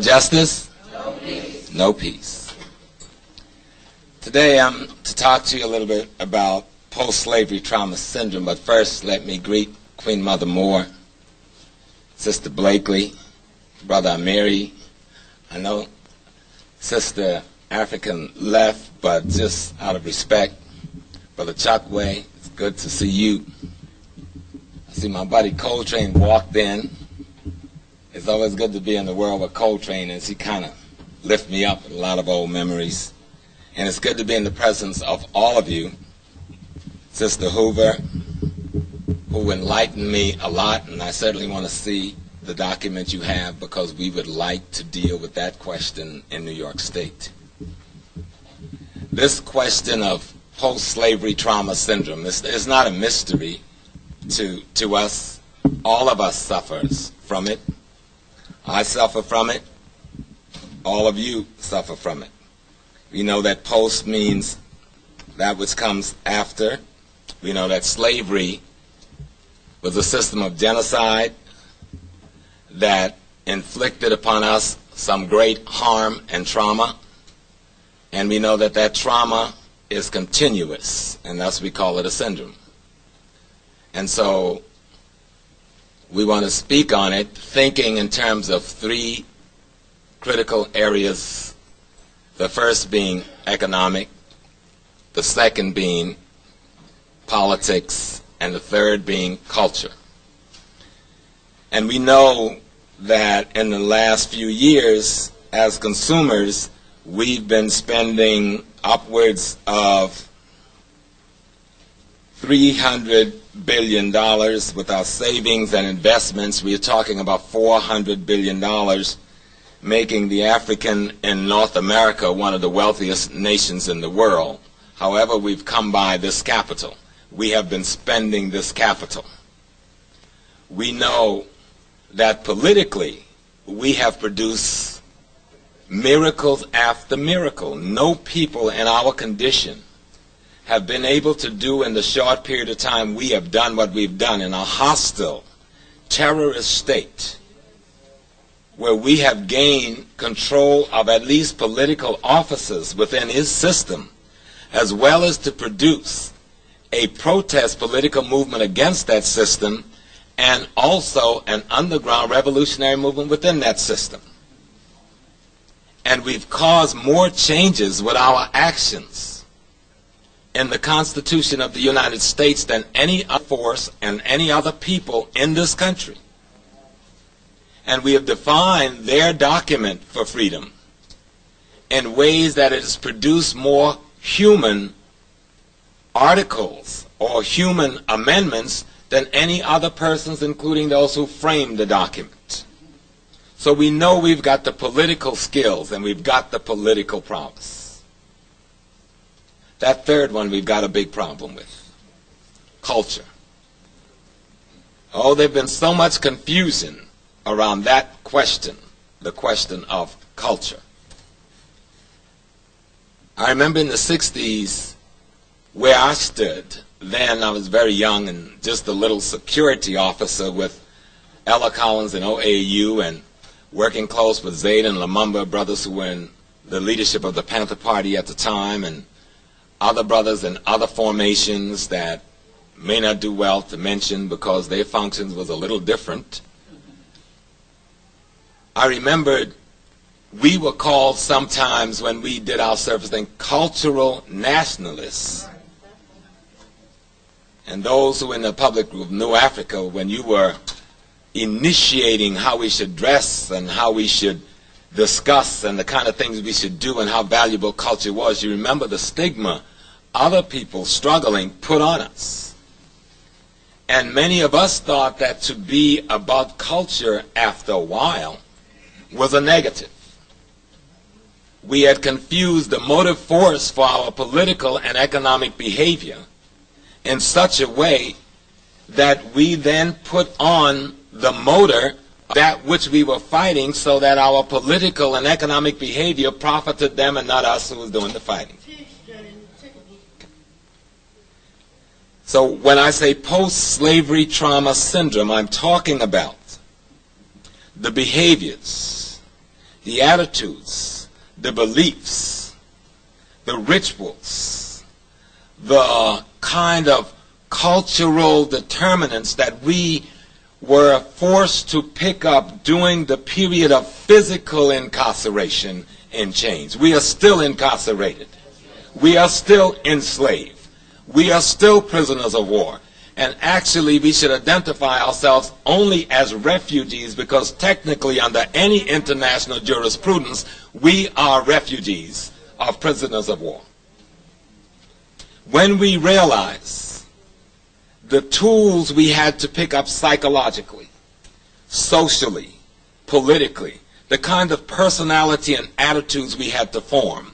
Justice? No peace. No peace. Today I'm to talk to you a little bit about post-slavery trauma syndrome, but first let me greet Queen Mother Moore, Sister Blakely, Brother Amiri. I know Sister African left, but just out of respect, Brother Chakwe, it's good to see you. I see my buddy Coltrane walked in. It's always good to be in the world with Coltrane, as he kind of lifts me up with a lot of old memories. And it's good to be in the presence of all of you. Sister Hoover, who enlightened me a lot, and I certainly want to see the document you have because we would like to deal with that question in New York State. This question of post-slavery trauma syndrome is not a mystery to us. All of us suffers from it. I suffer from it. All of you suffer from it. We know that post means that which comes after. We know that slavery was a system of genocide that inflicted upon us some great harm and trauma. And we know that that trauma is continuous, and thus we call it a syndrome. And so we want to speak on it, thinking in terms of three critical areas. The first being economic, the second being politics, and the third being culture. And we know that in the last few years, as consumers, we've been spending upwards of $300 billion with our savings and investments. We are talking about $400 billion, making the African in North America one of the wealthiest nations in the world. However, we've come by this capital. We have been spending this capital. We know that politically we have produced miracles after miracle. No people in our condition have been able to do in the short period of time we have done what we've done in a hostile, terrorist state where we have gained control of at least political offices within his system, as well as to produce a protest political movement against that system and also an underground revolutionary movement within that system. And we've caused more changes with our actions in the Constitution of the United States than any other force and any other people in this country. And we have defined their document for freedom in ways that it has produced more human articles or human amendments than any other persons, including those who framed the document. So we know we've got the political skills and we've got the political prowess. That third one we've got a big problem with. Culture. Oh, there's been so much confusion around that question, the question of culture. I remember in the 60s where I stood. Then I was very young and just a little security officer with Ella Collins and OAU and working close with Zayd and Lumumba, brothers who were in the leadership of the Panther Party at the time, and other brothers in other formations that may not do well to mention because their functions was a little different. I remembered we were called sometimes when we did our service thing cultural nationalists. And those who in the public group knew Africa, when you were initiating how we should dress and how we should discuss and the kind of things we should do and how valuable culture was, you remember the stigma other people struggling put on us. And many of us thought that to be about culture after a while was a negative. We had confused the motive force for our political and economic behavior in such a way that we then put on the motor that which we were fighting so that our political and economic behavior profited them and not us who was doing the fighting. So when I say post-slavery trauma syndrome, I'm talking about the behaviors the attitudes, the beliefs, the rituals, the kind of cultural determinants that we were forced to pick up during the period of physical incarceration in chains. We are still incarcerated. We are still enslaved. We are still prisoners of war. And actually, we should identify ourselves only as refugees, because technically, under any international jurisprudence, we are refugees of prisoners of war. When we realize the tools we had to pick up psychologically, socially, politically, the kind of personality and attitudes we had to form,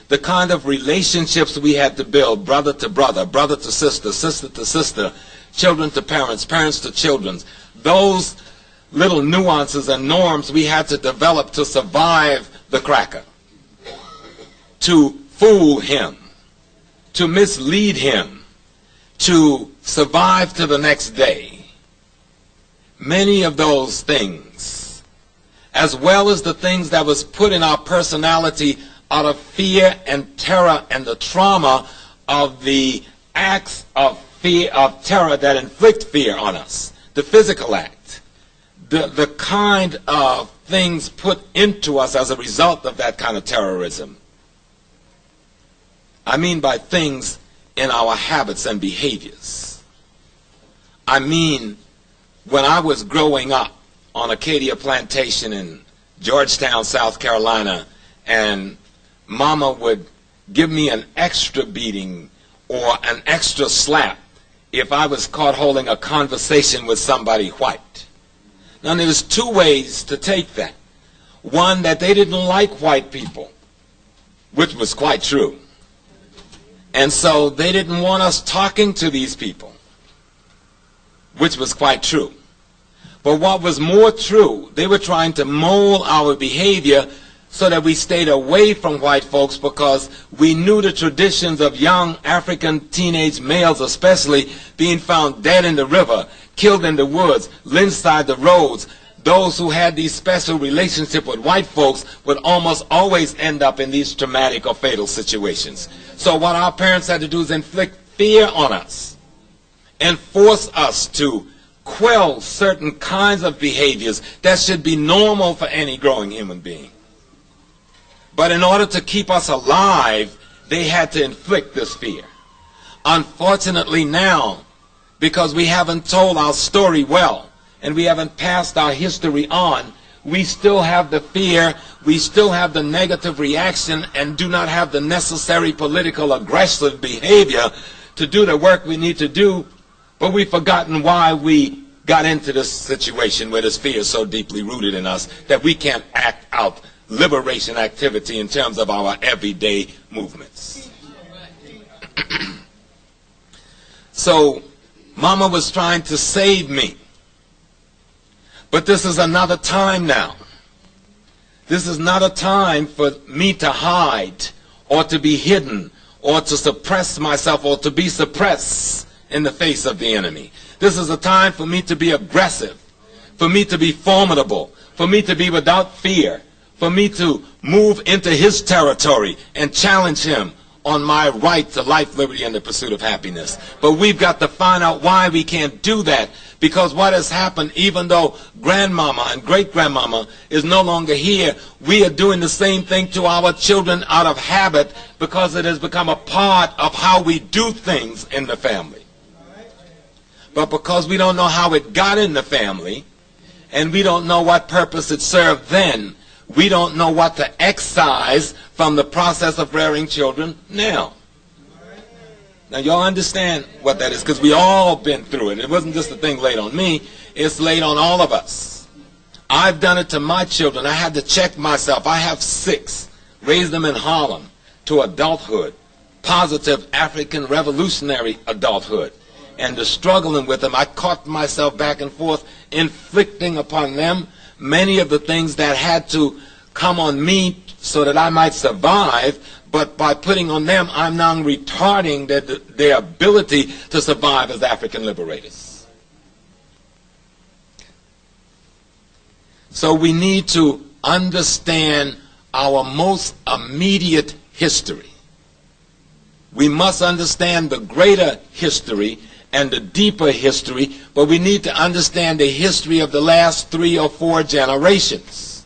the kind of relationships we had to build, brother to brother, brother to sister, sister to sister, children to parents, parents to children, those little nuances and norms we had to develop to survive the cracker, to fool him, to mislead him, to survive to the next day. Many of those things, as well as the things that was put in our personality out of fear and terror and the trauma of the acts of fear, of terror that inflict fear on us, the physical act, the kind of things put into us as a result of that kind of terrorism. I mean by things in our habits and behaviors. I mean, when I was growing up on Acadia Plantation in Georgetown, South Carolina, and Mama would give me an extra beating or an extra slap if I was caught holding a conversation with somebody white. Now, there's two ways to take that. One, that they didn't like white people, which was quite true. And so they didn't want us talking to these people, which was quite true. But what was more true, they were trying to mold our behavior so that we stayed away from white folks, because we knew the traditions of young African teenage males especially being found dead in the river, killed in the woods, lynched side the roads. Those who had these special relationships with white folks would almost always end up in these traumatic or fatal situations. So what our parents had to do is inflict fear on us and force us to quell certain kinds of behaviors that should be normal for any growing human being. But in order to keep us alive, they had to inflict this fear. Unfortunately now, because we haven't told our story well, and we haven't passed our history on, we still have the fear, we still have the negative reaction, and do not have the necessary political aggressive behavior to do the work we need to do, but we've forgotten why we got into this situation where this fear is so deeply rooted in us that we can't act out liberation activity in terms of our everyday movements. So Mama was trying to save me. But this is another time now. This is not a time for me to hide or to be hidden or to suppress myself or to be suppressed in the face of the enemy. This is a time for me to be aggressive, for me to be formidable, for me to be without fear, for me to move into his territory and challenge him on my right to life, liberty, and the pursuit of happiness. But we've got to find out why we can't do that, because what has happened, even though grandmama and great-grandmama is no longer here, we are doing the same thing to our children out of habit, because it has become a part of how we do things in the family. But because we don't know how it got in the family, and we don't know what purpose it served then, we don't know what to excise from the process of rearing children now. Now, y'all understand what that is, because we all been through it. It wasn't just a thing laid on me. It's laid on all of us. I've done it to my children. I had to check myself. I have 6. Raised them in Harlem to adulthood, positive African revolutionary adulthood. And the struggling with them, I caught myself back and forth, inflicting upon them many of the things that had to come on me so that I might survive, but by putting on them, I'm now retarding their ability to survive as African liberators. So we need to understand our most immediate history. We must understand the greater history and the deeper history, but we need to understand the history of the last 3 or 4 generations.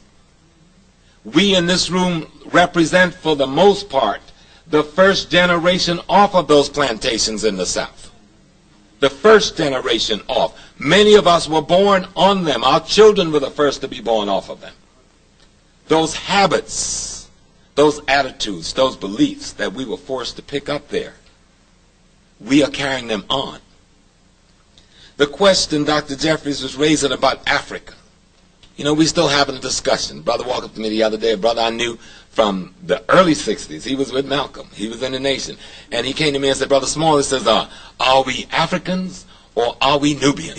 We in this room represent, for the most part, the first generation off of those plantations in the South. The first generation off. Many of us were born on them. Our children were the first to be born off of them. Those habits, those attitudes, those beliefs that we were forced to pick up there, we are carrying them on. The question Dr. Jeffries was raising about Africa, you know, we still having a discussion. Brother walked up to me the other day, a brother I knew from the early 60s. He was with Malcolm. He was in the nation. And he came to me and said, Brother Small, he says, are we Africans or are we Nubians?